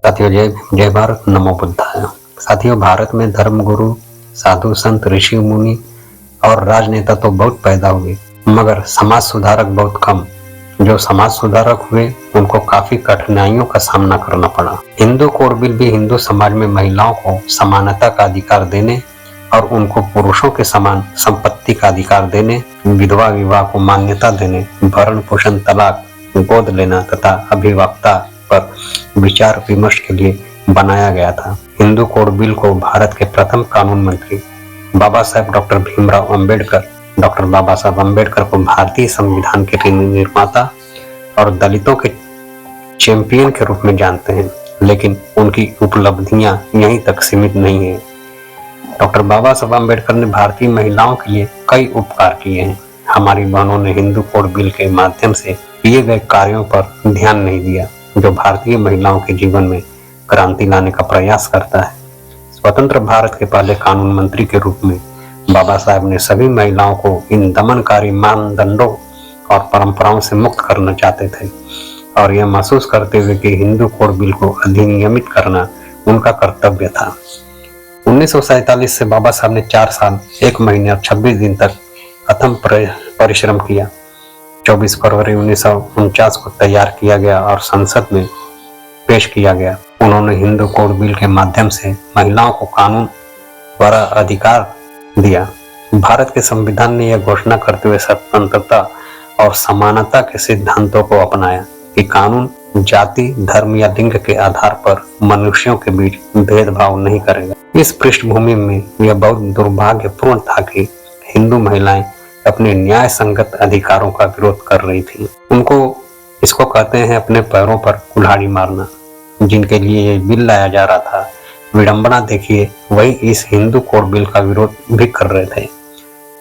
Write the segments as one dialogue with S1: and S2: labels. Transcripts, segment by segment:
S1: साथियों, जय जय भारत, नमो बुद्धाय। साथियों, भारत में धर्म गुरु, साधु संत, ऋषि मुनि और राजनेता तो बहुत पैदा हुए, मगर समाज सुधारक बहुत कम। जो समाज सुधारक हुए उनको काफी कठिनाइयों का सामना करना पड़ा। हिंदू कोड बिल भी हिंदू समाज में महिलाओं को समानता का अधिकार देने और उनको पुरुषों के समान संपत्ति का अधिकार देने, विधवा विवाह को मान्यता देने, भरण पोषण, तलाक, गोद लेना तथा अभिभावकता पर विचार विमर्श के लिए बनाया गया था। हिंदू कोड बिल को भारत के प्रथम कानून मंत्री बाबा साहेब डॉक्टर भीमराव अंबेडकर, डॉक्टर बाबा साहब अंबेडकर को भारतीय संविधान के निर्माता और दलितों के चैंपियन के रूप में जानते हैं, लेकिन उनकी उपलब्धियां यहीं तक सीमित नहीं है। डॉक्टर बाबा साहब अंबेडकर ने भारतीय महिलाओं के लिए कई उपकार किए हैं। हमारी बहनों ने हिंदू कोड बिल के माध्यम से किए गए कार्यों पर ध्यान नहीं दिया, जो भारतीय महिलाओं के जीवन में क्रांति लाने का प्रयास करता है। स्वतंत्र भारत के पहले कानून मंत्री के रूप में बाबा साहब ने सभी महिलाओं को इन दमनकारी मानदंडों और परंपराओं से मुक्त करना चाहते थे और यह महसूस करते हुए कि हिंदू कोड बिल को अधिनियमित करना उनका कर्तव्य था। 1947 से बाबा साहब ने 4 साल 1 महीने और 26 दिन तक अथम परिश्रम किया। 24 फरवरी 1949 को तैयार किया गया और संसद में पेश किया गया। उन्होंने हिंदू कोड बिल के माध्यम से महिलाओं को कानून द्वारा अधिकार दिया। भारत के संविधान ने यह घोषणा करते हुए स्वतंत्रता और समानता के सिद्धांतों को अपनाया कि कानून जाति, धर्म या लिंग के आधार पर मनुष्यों के बीच भेदभाव नहीं करेगा। इस पृष्ठभूमि में यह बहुत दुर्भाग्यपूर्ण था कि हिंदू महिलाएं अपने न्याय संगत अधिकारों का विरोध कर रही थी। उनको इसको कहते हैं अपने पैरों पर कुल्हाड़ी मारना। जिनके लिए ये बिल लाया जा रहा था, विडंबना देखिए, वही इस हिंदू कोड बिल का विरोध भी कर रहे थे।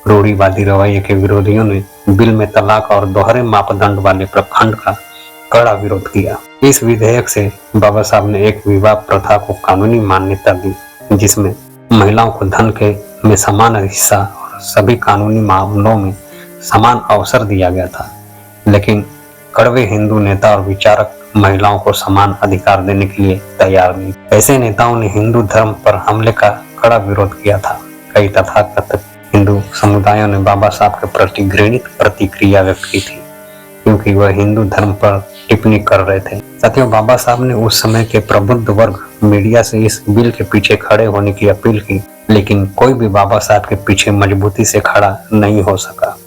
S1: रूढ़िवादी रवैये के विरोधियों ने बिल में तलाक और दोहरे मापदंड वाले प्रखंड का कड़ा विरोध किया। इस विधेयक से बाबा साहब ने एक विवाह प्रथा को कानूनी मान्यता दी, जिसमें महिलाओं को धन के में समान हिस्सा और सभी कानूनी मामलों में समान अवसर दिया गया था। लेकिन कड़वे हिंदू नेता और विचारक महिलाओं को समान अधिकार देने के लिए तैयार नहीं। ऐसे नेताओं ने हिंदू धर्म पर हमले का कड़ा विरोध किया था। कई तथाकथित हिंदू समुदायों ने बाबा साहब के प्रति घृणित प्रतिक्रिया व्यक्त की थी, क्योंकि वह हिंदू धर्म पर टिप्पणी कर रहे थे। साथियों, बाबा साहब ने उस समय के प्रबुद्ध वर्ग मीडिया से इस बिल के पीछे खड़े होने की अपील की, लेकिन कोई भी बाबा साहब के पीछे मजबूती से खड़ा नहीं हो सका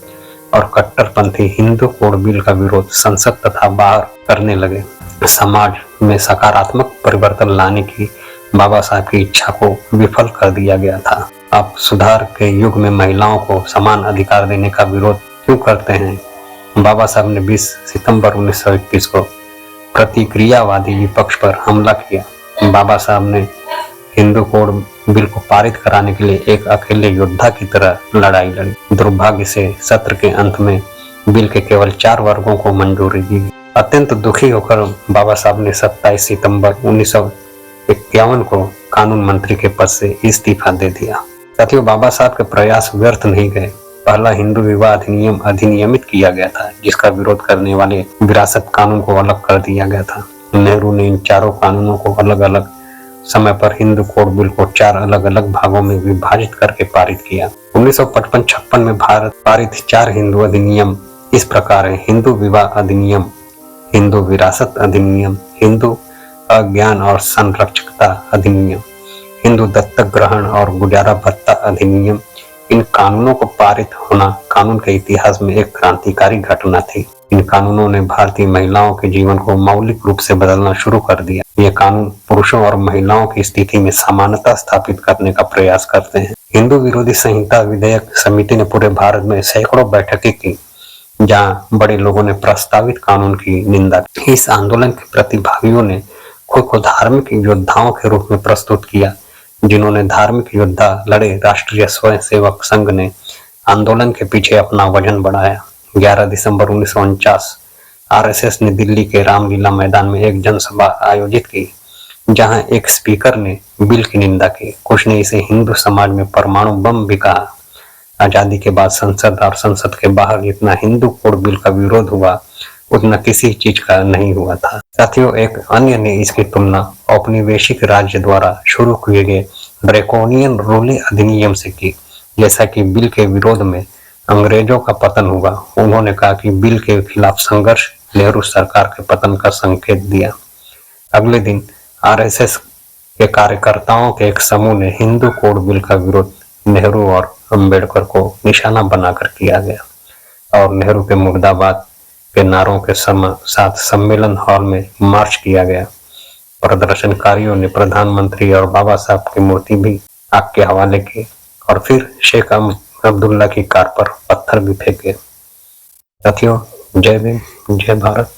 S1: और कट्टरपंथी हिंदू कोड बिल का विरोध संसद तथा बाहर करने लगे। समाज में सकारात्मक परिवर्तन लाने की बाबा साहब की इच्छा को विफल कर दिया गया था। अब सुधार के युग में महिलाओं को समान अधिकार देने का विरोध क्यों करते हैं? बाबा साहब ने 20 सितंबर 1921 को प्रतिक्रियावादी विपक्ष पर हमला किया। बाबा साहब ने हिंदू कोड बिल को पारित कराने के लिए एक अकेले योद्धा की तरह लड़ाई लड़ी। दुर्भाग्य से सत्र के अंत में बिल के केवल 4 वर्गों को मंजूरी दी। अत्यंत दुखी होकर बाबा साहब ने 27 सितंबर 1951 को कानून मंत्री के पद से इस्तीफा दे दिया। साथियों, बाबा साहब के प्रयास व्यर्थ नहीं गए। पहला हिंदू विवाह अधिनियम अधिनियमित किया गया था, जिसका विरोध करने वाले विरासत कानून को अलग कर दिया गया था। नेहरू ने इन चारों कानूनों को अलग अलग समय पर हिंदू कोड बिल को 4 अलग अलग भागों में विभाजित करके पारित किया। 1955-56 में भारत पारित 4 हिंदू अधिनियम इस प्रकार है: हिंदू विवाह अधिनियम, हिंदू विरासत अधिनियम, हिंदू अज्ञान और संरक्षकता अधिनियम, हिंदू दत्तक ग्रहण और गुजारा भत्ता अधिनियम। इन कानूनों को पारित होना कानून के इतिहास में एक क्रांतिकारी घटना थी। इन कानूनों ने भारतीय महिलाओं के जीवन को मौलिक रूप से बदलना शुरू कर दिया। ये कानून पुरुषों और महिलाओं की स्थिति में समानता स्थापित करने का प्रयास करते हैं। हिंदू विरोधी संहिता विधेयक समिति ने पूरे भारत में सैकड़ों बैठकें की, जहां बड़े लोगों ने प्रस्तावित कानून की निंदा की। इस आंदोलन के प्रतिभागियों ने खुद को धार्मिक योद्धाओं के रूप में प्रस्तुत किया, जिन्होंने धार्मिक योद्धा लड़े। राष्ट्रीय स्वयंसेवक संघ ने आंदोलन के पीछे अपना वजन बढ़ाया। 11 दिसंबर 1949 आरएसएस ने दिल्ली के रामलीला मैदान में एक जनसभा आयोजित की, जहां एक स्पीकर ने बिल की निंदा की। कुछ ने इसे हिंदू समाज में परमाणु बम भी कहा। आजादी के बाद संसद और संसद के बाहर जितना हिंदू कोड बिल का विरोध हुआ उतना किसी चीज का नहीं हुआ था। साथियों, एक अन्य ने इसकी तुलना औपनिवेशिक राज्य द्वारा शुरू किए गए ड्रैकोनियन रूली अधिनियम से की। जैसा कि बिल के विरोध में अंग्रेजों का पतन हुआ, उन्होंने कहा कि बिल के खिलाफ संघर्ष नेहरू सरकार के पतन का संकेत दिया। अगले दिन आरएसएस के कार्यकर्ताओं के एक समूह ने हिंदू कोड बिल का विरोध नेहरू और अंबेडकर को निशाना बनाकर किया गया और नेहरू के मुर्दाबाद के नारों के साथ सम्मेलन हॉल में मार्च किया गया। प्रदर्शनकारियों ने प्रधानमंत्री और बाबा साहब की मूर्ति भी आग के हवाले की और फिर शेख अब्दुल्ला की कार पर पत्थर भी फेंके। साथियों, जय भीम, जय भारत।